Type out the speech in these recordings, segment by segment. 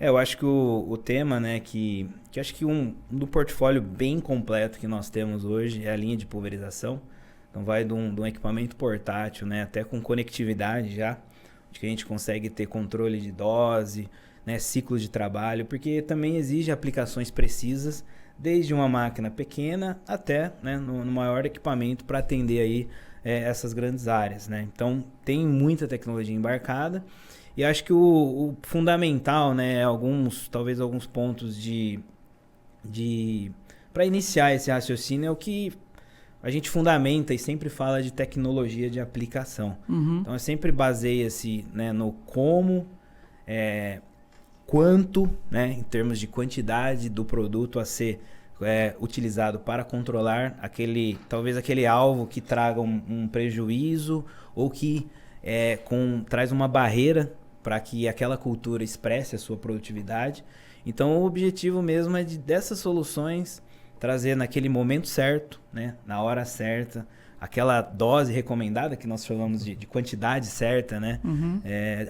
Eu acho que o tema, né, que acho que um do portfólio bem completo que nós temos hoje é a linha de pulverização. Então vai de um equipamento portátil, né, até com conectividade já, de que a gente consegue ter controle de dose, né, ciclo de trabalho, porque também exige aplicações precisas, desde uma máquina pequena até, né, no maior equipamento para atender aí essas grandes áreas, né? Então tem muita tecnologia embarcada. E acho que o fundamental, né, talvez alguns pontos de para iniciar esse raciocínio é o que a gente fundamenta e sempre fala de tecnologia de aplicação. Uhum. Então, eu sempre baseia-se, né, no como, quanto, né, em termos de quantidade do produto a ser utilizado para controlar talvez aquele alvo que traga um prejuízo ou que traz uma barreira para que aquela cultura expresse a sua produtividade. Então, o objetivo mesmo é dessas soluções trazer naquele momento certo, né, na hora certa, aquela dose recomendada que nós chamamos de quantidade certa, né,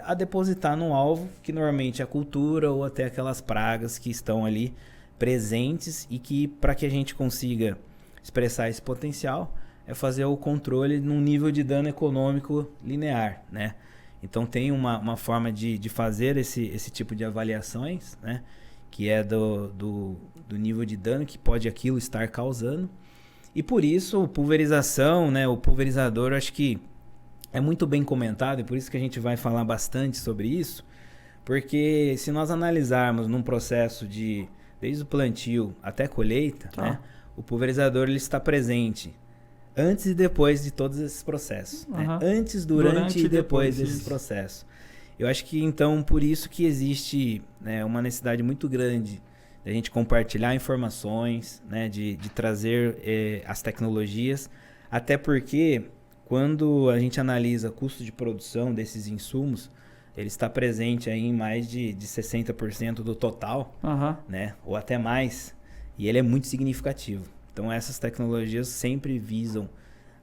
a depositar num alvo que normalmente é a cultura ou até aquelas pragas que estão ali presentes e que, para que a gente consiga expressar esse potencial, é fazer o controle num nível de dano econômico linear, né? Então tem uma forma de fazer esse tipo de avaliações, né? Que é do nível de dano que pode aquilo estar causando. E por isso, pulverização, né? O pulverizador, eu acho que é muito bem comentado, e por isso que a gente vai falar bastante sobre isso, porque se nós analisarmos num processo desde o plantio até a colheita, né? O pulverizador ele está presente antes e depois de todos esses processos. Né? Antes, durante e depois desses processos. Eu acho que, então, por isso que existe, né, uma necessidade muito grande de a gente compartilhar informações, né, de trazer as tecnologias, até porque quando a gente analisa custo de produção desses insumos, ele está presente aí em mais de 60% do total, né, ou até mais, e ele é muito significativo. Então essas tecnologias sempre visam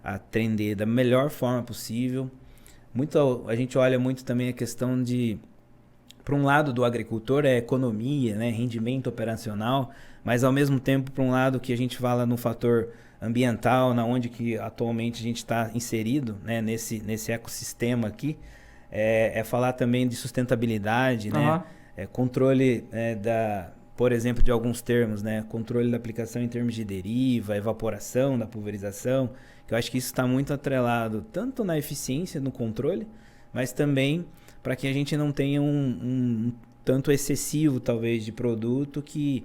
atender da melhor forma possível. A gente olha muito também a questão para um lado do agricultor é economia, né, rendimento operacional, mas ao mesmo tempo para um lado que a gente fala no fator ambiental, na onde que atualmente a gente está inserido, né, nesse ecossistema aqui, é falar também de sustentabilidade, né, controle por exemplo, de alguns termos, né? Controle da aplicação em termos de deriva, evaporação da pulverização, que eu acho que isso está muito atrelado tanto na eficiência no controle, mas também para que a gente não tenha um tanto excessivo, talvez, de produto que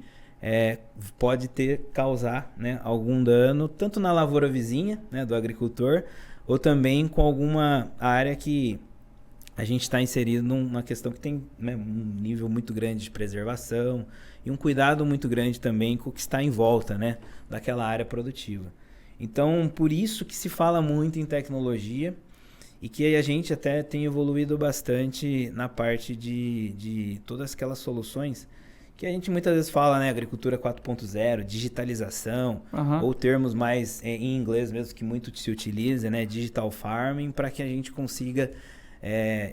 pode causar, né, algum dano, tanto na lavoura vizinha, né, do agricultor, ou também com alguma área que a gente está inserido numa questão que tem, né, um nível muito grande de preservação e um cuidado muito grande também com o que está em volta, né, daquela área produtiva. Então, por isso que se fala muito em tecnologia e que a gente até tem evoluído bastante na parte de todas aquelas soluções que a gente muitas vezes fala, né, agricultura 4.0, digitalização, ou termos mais em inglês mesmo que muito se utiliza, né, digital farming, para que a gente consiga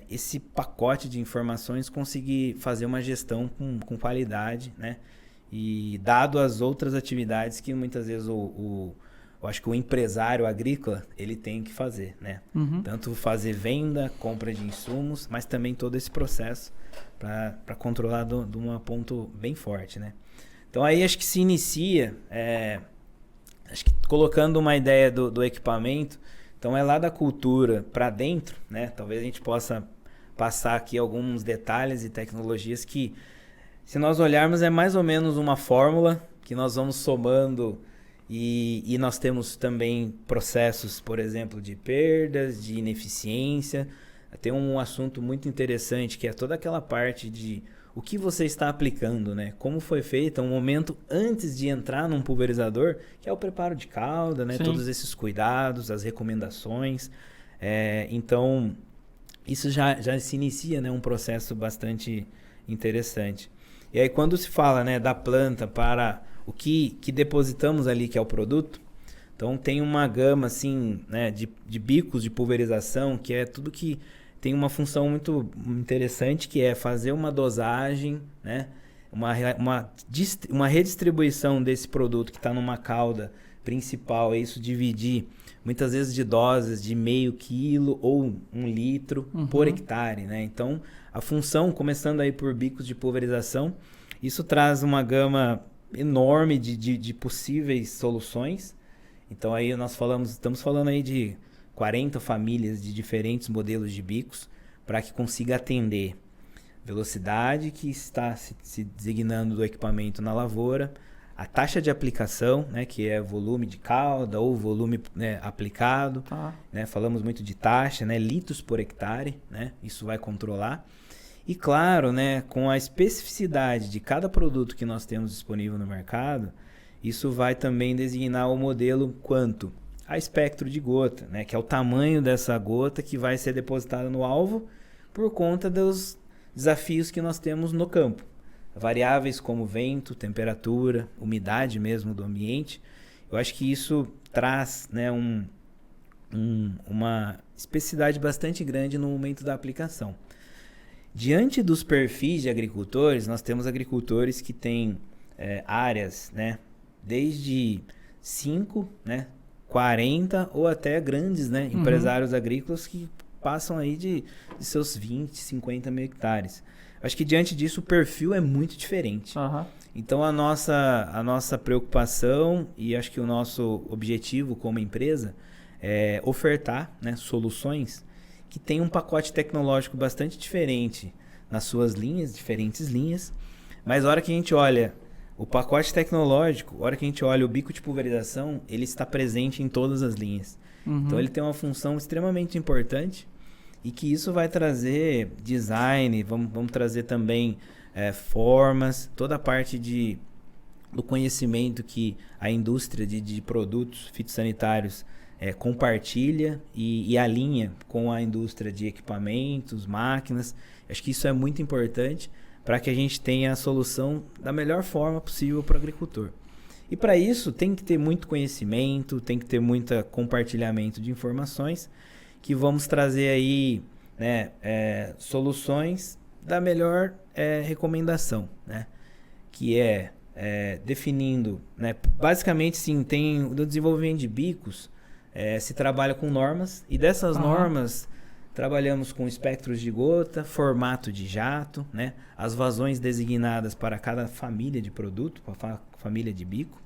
esse pacote de informações conseguir fazer uma gestão com qualidade, né? E dado as outras atividades que muitas vezes eu acho que o empresário agrícola ele tem que fazer, né? Tanto fazer venda, compra de insumos, mas também todo esse processo para controlar de um ponto bem forte, né? Então aí acho que se inicia, acho que colocando uma ideia do equipamento. Então é lá da cultura para dentro, né? Talvez a gente possa passar aqui alguns detalhes e tecnologias que, se nós olharmos, é mais ou menos uma fórmula que nós vamos somando e nós temos também processos, por exemplo, de perdas, de ineficiência. Tem um assunto muito interessante que é toda aquela parte de o que você está aplicando, né? Como foi feito um momento antes de entrar num pulverizador, que é o preparo de calda, né? Todos esses cuidados, as recomendações. Então, isso já se inicia, né? Um processo bastante interessante. E aí, quando se fala, né, da planta para o que depositamos ali, que é o produto, então tem uma gama assim, né, de bicos de pulverização, que é tudo que tem uma função muito interessante que é fazer uma dosagem, né? Uma redistribuição desse produto que está numa cauda principal, é isso dividir muitas vezes de doses de meio quilo ou 1 litro por hectare, né? Então, a função, começando aí por bicos de pulverização, isso traz uma gama enorme de possíveis soluções. Então, aí estamos falando aí de 40 famílias de diferentes modelos de bicos para que consiga atender velocidade que está se designando do equipamento na lavoura, a taxa de aplicação, né, que é volume de cauda ou volume, né, aplicado, né, falamos muito de taxa, né, litros por hectare, né, isso vai controlar. E claro, né, com a especificidade de cada produto que nós temos disponível no mercado, isso vai também designar o modelo quanto a espectro de gota, né, que é o tamanho dessa gota que vai ser depositada no alvo por conta dos desafios que nós temos no campo. Variáveis como vento, temperatura, umidade mesmo do ambiente. Eu acho que isso traz, né, uma especificidade bastante grande no momento da aplicação. Diante dos perfis de agricultores, nós temos agricultores que têm áreas, né, desde 5, né, 40 ou até grandes, né, empresários agrícolas que passam aí de seus 20, 50 mil hectares. Acho que diante disso o perfil é muito diferente. Então a nossa preocupação e acho que o nosso objetivo como empresa é ofertar, né, soluções que tenham um pacote tecnológico bastante diferente nas suas linhas, diferentes linhas. Mas a hora que a gente olha o pacote tecnológico, a hora que a gente olha o bico de pulverização, ele está presente em todas as linhas. Então ele tem uma função extremamente importante e que isso vai trazer design, vamos trazer também formas, toda a parte do conhecimento que a indústria de produtos fitossanitários compartilha e alinha com a indústria de equipamentos, máquinas. Acho que isso é muito importante para que a gente tenha a solução da melhor forma possível para o agricultor. E para isso tem que ter muito conhecimento, tem que ter muito compartilhamento de informações, que vamos trazer aí, né, soluções da melhor recomendação, né, que definindo, né, basicamente sim, tem no desenvolvimento de bicos, se trabalha com normas, e dessas normas trabalhamos com espectros de gota, formato de jato, né, as vazões designadas para cada família de produto, para família de bico,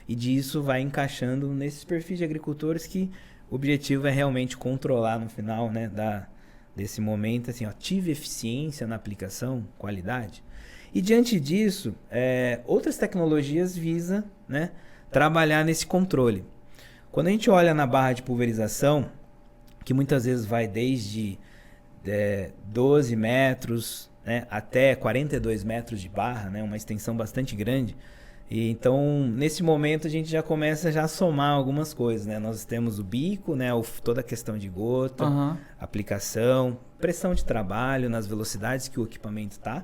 e disso vai encaixando nesses perfis de agricultores que o objetivo é realmente controlar no final, né, desse momento, assim, ó, tive eficiência na aplicação, qualidade. E diante disso, outras tecnologias visam, né, trabalhar nesse controle. Quando a gente olha na barra de pulverização, que muitas vezes vai desde 12 metros, né, até 42 metros de barra, né, uma extensão bastante grande. E então, nesse momento, a gente já começa a somar algumas coisas, né? Nós temos o bico, né? Toda a questão de gota, aplicação, pressão de trabalho nas velocidades que o equipamento está.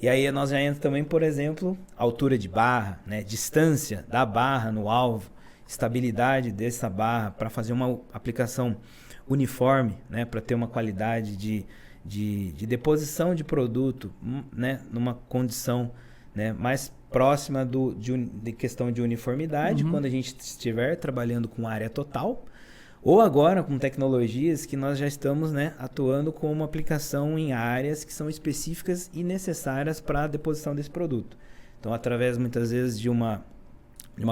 E aí nós já entramos também, por exemplo, altura de barra, né? Distância da barra no alvo, estabilidade dessa barra para fazer uma aplicação uniforme, né? Para ter uma qualidade de deposição de produto, né? Numa condição, né, mais próxima de questão de uniformidade, quando a gente estiver trabalhando com área total, ou agora com tecnologias que nós já estamos, né, atuando com uma aplicação em áreas que são específicas e necessárias para a deposição desse produto. Então, através muitas vezes de uma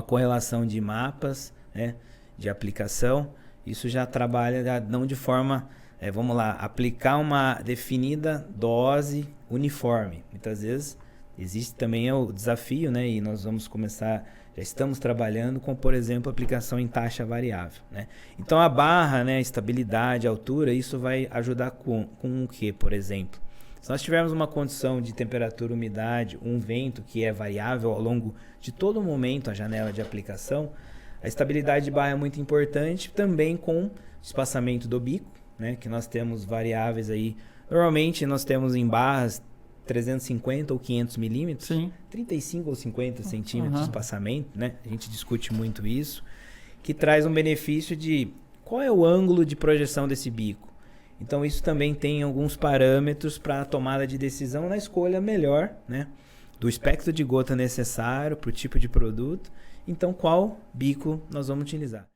correlação de mapas, né, de aplicação, isso já trabalha não de forma, vamos lá, aplicar uma definida dose uniforme. Muitas vezes existe também o desafio, né? E nós vamos começar, já estamos trabalhando com, por exemplo, aplicação em taxa variável, né? Então a barra, né, estabilidade, altura, isso vai ajudar com o que, por exemplo? Se nós tivermos uma condição de temperatura, umidade, um vento que é variável ao longo de todo o momento, a janela de aplicação, a estabilidade de barra é muito importante, também com o espaçamento do bico, né? Que nós temos variáveis aí. Normalmente nós temos em barras 350 ou 500 milímetros, 35 ou 50 centímetros de espaçamento, né? A gente discute muito isso, que traz um benefício de qual é o ângulo de projeção desse bico. Então isso também tem alguns parâmetros para a tomada de decisão na escolha melhor, né, do espectro de gota necessário para o tipo de produto. Então qual bico nós vamos utilizar?